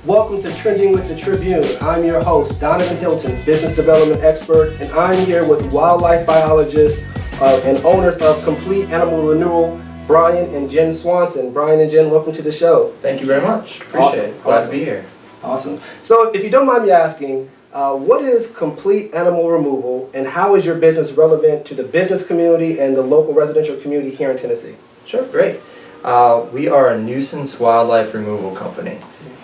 Welcome to Trending with the Tribune. I'm your host, Danavon Hylton, business development expert, and I'm here with wildlife biologists and owners of Complete Animal Renewal, Bryan and Jen Swanson. Bryan and Jen, welcome to the show. Thank you very much. Appreciate it. Glad to be here. Awesome. So if you don't mind me asking, what is Complete Animal Removal and how is your business relevant to the business community and the local residential community here in Tennessee? Sure, great. We are a nuisance wildlife removal company,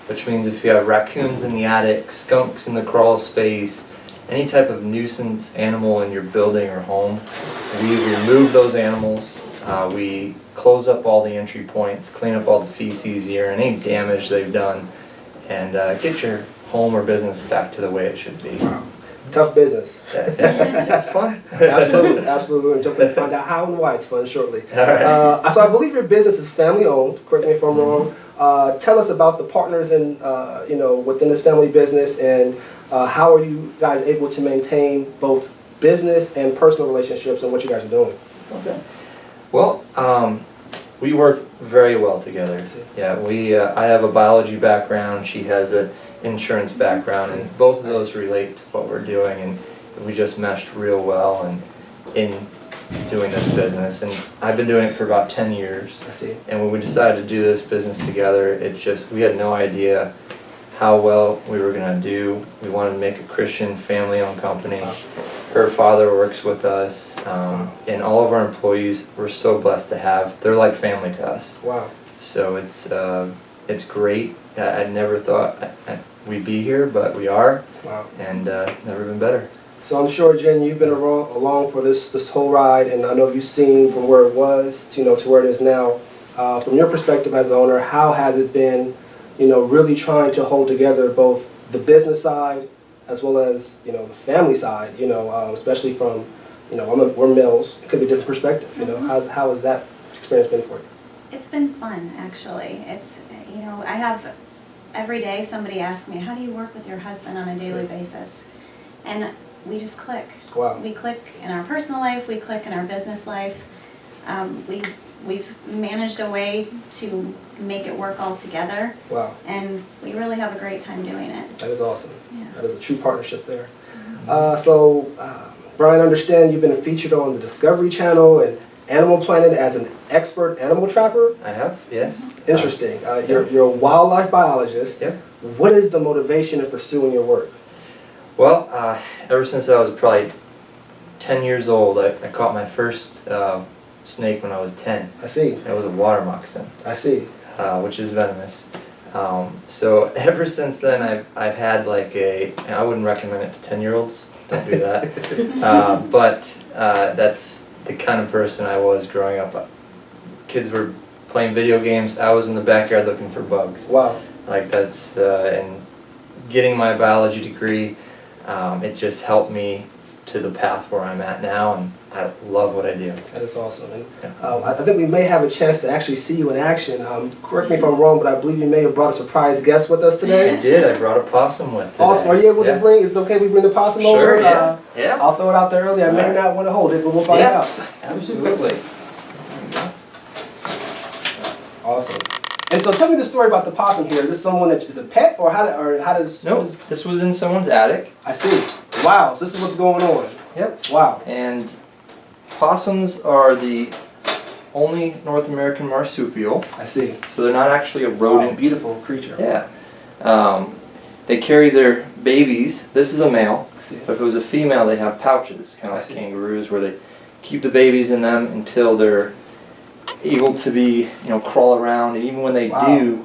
which means if you have raccoons in the attic, skunks in the crawl space, any type of nuisance animal in your building or home, we remove those animals. We close up all the entry points, clean up all the feces, urine, any damage they've done, and get your home or business back to the way it should be. Wow. Tough business. That's fun. Absolutely, absolutely. We're going to find out how and why it's fun shortly. All right. So I believe your business is family owned. Correct me if I'm wrong. Tell us about the partners in, within this family business, and how are you guys able to maintain both business and personal relationships and what you guys are doing? Okay. Well, we work very well together. Yeah, I have a biology background. She has an insurance background, and both of those relate to what we're doing, and we just meshed real well and in doing this business. And I've been doing it for about 10 years. I see. And when we decided to do this business together, we had no idea how well we were going to do. We wanted to make a Christian family-owned company. Her father works with us, and all of our employees we're so blessed to have. They're like family to us. Wow. So it's great. I never thought we'd be here, but we are. Wow. And never been better. So I'm sure, Jen, you've been along for this whole ride, and I know you've seen from where it was to where it is now. From your perspective as an owner, how has it been, really trying to hold together both the business side as well as the family side, especially from we're males. It could be a different perspective. How has that experience been for you? It's been fun, actually. It's I have every day somebody asks me, how do you work with your husband on a daily basis? And we just click. Wow. We click in our personal life, we click in our business life. We've managed a way to make it work all together. Wow. And we really have a great time doing it. That is awesome. Yeah. That is a true partnership there. Bryan, I understand you've been featured on the Discovery Channel and Animal Planet as an expert animal trapper. I have, yes. Interesting. You're a wildlife biologist. Yep. What is the motivation in pursuing your work? Well, ever since I was probably 10 years old, I caught my first snake when I was 10. I see. It was a water moccasin. I see. Which is venomous. So ever since then, I've had and I wouldn't recommend it to 10-year-olds. Don't do that. But that's the kind of person I was growing up. Kids were playing video games. I was in the backyard looking for bugs. Wow. And getting my biology degree, it just helped me to the path where I'm at now, and I love what I do. That is awesome. And I think we may have a chance to actually see you in action. Correct me if I'm wrong, but I believe you may have brought a surprise guest with us today. I did. I brought a possum with today. Awesome. Are you able to bring? Is it okay if we bring the possum over? Sure. Yeah. I'll throw it out there early. I may not want to hold it, but we'll find out. Absolutely. Awesome. And so tell me the story about the possum here. Is this someone that is a pet, or how does? Nope. This was in someone's attic. I see. Wow. So this is what's going on. Yep. Wow. And possums are the only North American marsupial. I see. So they're not actually a rodent. Wow, beautiful creature. Yeah. They carry their babies. This is a male. I see. But if it was a female, they have pouches, kind of like kangaroos, where they keep the babies in them until they're able to be, crawl around. And even when they do,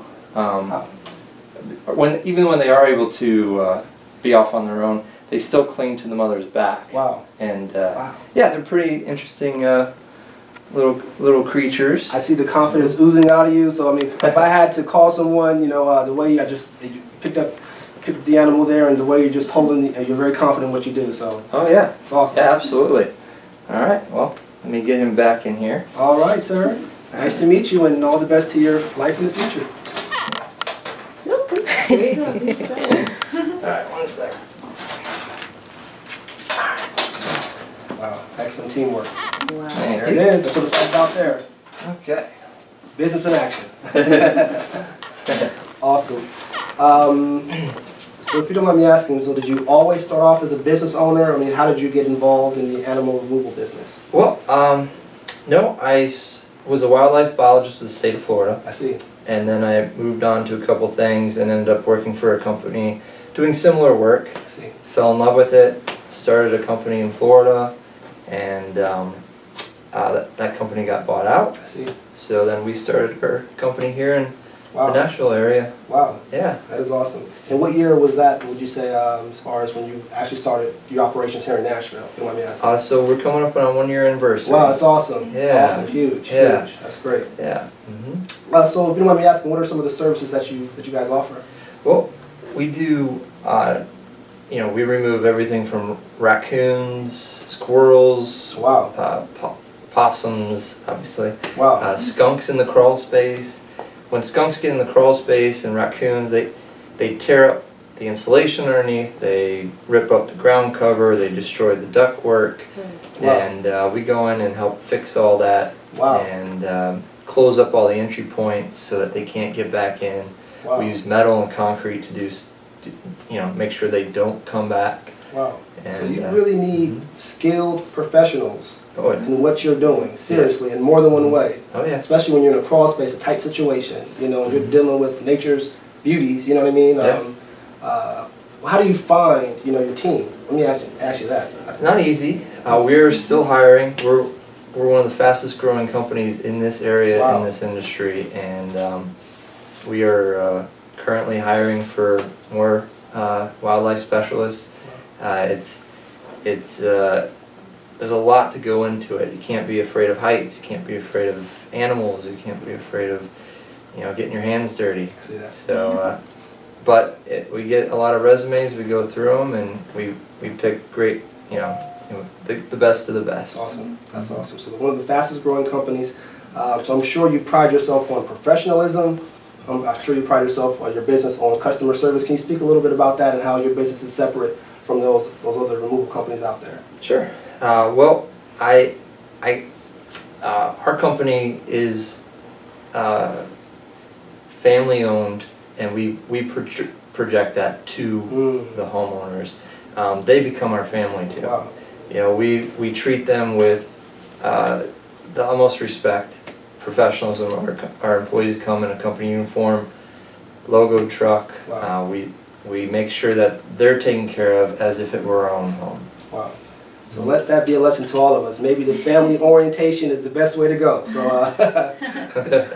even when they are able to be off on their own, they still cling to the mother's back. Wow. And yeah, they're pretty interesting little creatures. I see the confidence oozing out of you. So I mean, if I had to call someone, the way you picked up the animal there, and the way you're just holding, you're very confident in what you do. So. Oh yeah. It's awesome. Yeah, absolutely. All right. Well, let me get him back in here. All right, sir. Nice to meet you, and all the best to your life in the future. All right, 1 second. Wow, excellent teamwork. Wow. There it is. That's what it's all about there. Okay. Business in action. Awesome. So if you don't mind me asking, so did you always start off as a business owner? I mean, how did you get involved in the animal removal business? Well, no, was a wildlife biologist with the state of Florida. I see. And then I moved on to a couple things and ended up working for a company doing similar work. I see. Fell in love with it, started a company in Florida, and that company got bought out. I see. So then we started our company here in Wow. the Nashville area. Wow. Yeah. That is awesome. And what year was that, would you say, as far as when you actually started your operations here in Nashville, if you don't mind me asking? So we're coming up on a 1-year anniversary. Wow, that's awesome. Yeah. Awesome. Huge. Yeah. Huge. That's great. Yeah. So if you don't mind me asking, what are some of the services that you guys offer? Well, we do, we remove everything from raccoons, squirrels, Wow. possums, obviously, Wow. skunks in the crawl space. When skunks get in the crawl space and raccoons, they tear up the insulation underneath, they rip up the ground cover, they destroy the ductwork, Wow. and we go in and help fix all that Wow. and close up all the entry points so that they can't get back in. Wow. We use metal and concrete to make sure they don't come back. Wow. So And, you really need skilled professionals Oh, in what you're doing, seriously, in more than one way. oh yeah. Especially when you're in a crawl space, a tight situation, you're dealing with nature's beauties, you know what I mean? Yeah. How do you find, your team? Let me ask you that. It's not easy. We're still hiring. We're one of the fastest growing companies in this area, Wow. in this industry, and we are currently hiring for more wildlife specialists. There's a lot to go into it. You can't be afraid of heights. You can't be afraid of animals. You can't be afraid of, getting your hands dirty. See that? So, we get a lot of resumes. We go through them, and we pick great, the best of the best. Awesome. That's awesome. So one of the fastest growing companies. So I'm sure you pride yourself on professionalism. I'm sure you pride yourself on your business on customer service. Can you speak a little bit about that and how your business is separate from those other removal companies out there? Sure. Our company is family owned, and we project that to the homeowners. They become our family too. Wow. We treat them with the utmost respect, professionalism. Our employees come in a company uniform, logo truck. Wow. We make sure that they're taken care of as if it were our own home. Wow. So let that be a lesson to all of us. Maybe the family orientation is the best way to go. So,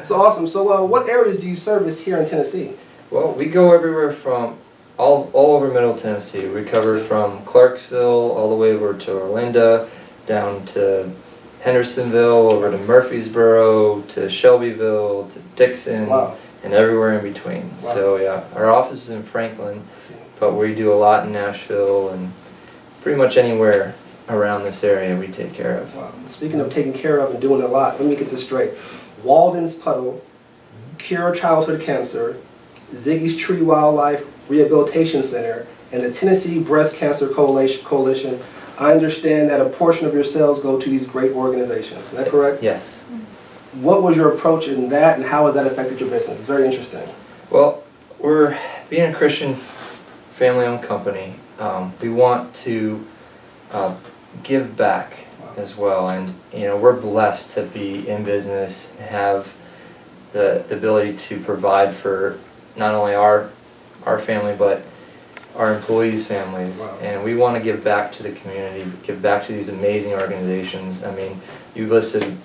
so awesome. So what areas do you service here in Tennessee? Well, we go everywhere from all over Middle Tennessee. We cover from Clarksville all the way over to Orlinda, down to Hendersonville, over to Murfreesboro, to Shelbyville, to Dixon, Wow. and everywhere in between. Wow. So yeah, our office is in Franklin, but we do a lot in Nashville and pretty much anywhere around this area we take care of. Wow. Speaking of taking care of and doing a lot, let me get this straight. Walden's Puddle, Cure Childhood Cancer, Ziggy's Tree Wildlife Rehabilitation Center, and the Tennessee Breast Cancer Coalition. I understand that a portion of your sales go to these great organizations. Is that correct? Yes. What was your approach in that, and how has that affected your business? It's very interesting. Well, we're being a Christian family-owned company. We want to give back as well, and we're blessed to be in business and have the ability to provide for not only our family but our employees' families. Wow. And we want to give back to the community, give back to these amazing organizations. I mean, you listed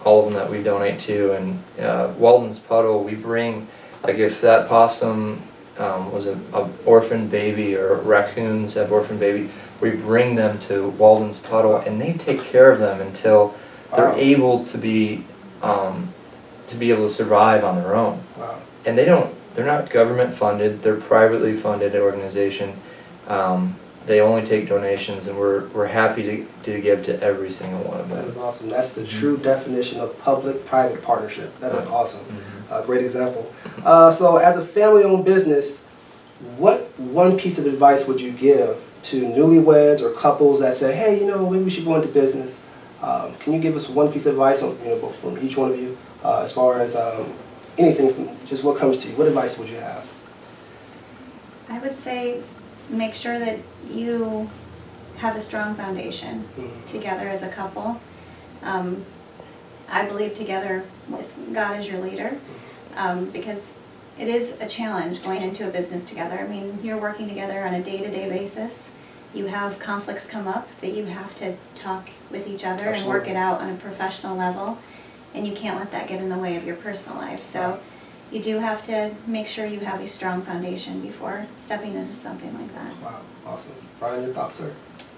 all of them that we donate to, and Walden's Puddle, we bring, like if that possum was an orphan baby, or raccoons have orphan baby, we bring them to Walden's Puddle, and they take care of them until they're Wow. able to be able to survive on their own. Wow. And they're not government funded, they're privately funded organization. They only take donations, and we're happy to give to every single one of them. That is awesome. That's the true definition of public-private partnership. That is awesome. Great example. So as a family-owned business, what one piece of advice would you give to newlyweds or couples that say, hey, maybe we should go into business? Can you give us one piece of advice from each one of you as far as anything from just what comes to you? What advice would you have? would say make sure that you have a strong foundation together as a couple. I believe together with God as your leader, because it is a challenge going into a business together. I mean, you're working together on a day-to-day basis. You have conflicts come up that you have to talk with each other and work it out on a professional level, and you can't let that get in the way of your personal life. So you do have to make sure you have a strong foundation before stepping into something like that. Wow, awesome. Bryan, your thoughts, sir?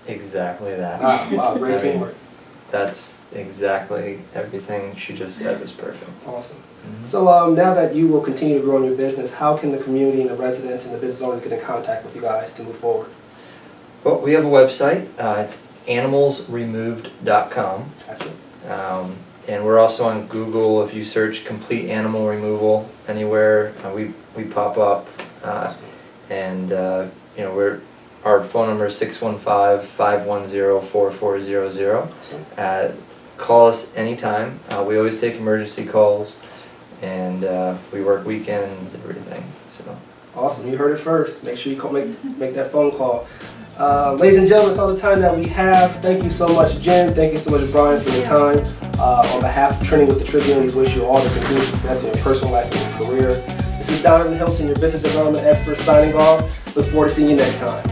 Exactly that. Wow, great teamwork. That's exactly everything she just said was perfect. Awesome. So now that you will continue to grow in your business, how can the community and the residents and the business owners get in contact with you guys to move forward? Well, we have a website. It's animalsremoved.com. Gotcha. And we're also on Google. If you search complete animal removal anywhere, we pop up. And you know, our phone number is 615-510-4400. Call us anytime. We always take emergency calls, and we work weekends, everything. So. Awesome, you heard it first. Make sure you make that phone call. Ladies and gentlemen, that's all the time that we have. Thank you so much, Jen. Thank you so much, Bryan, for your time. On behalf of Training with the Tribune, we wish you all the continued success in your personal life and your career. This is Danavon Hylton, your business development expert, signing off. Look forward to seeing you next time.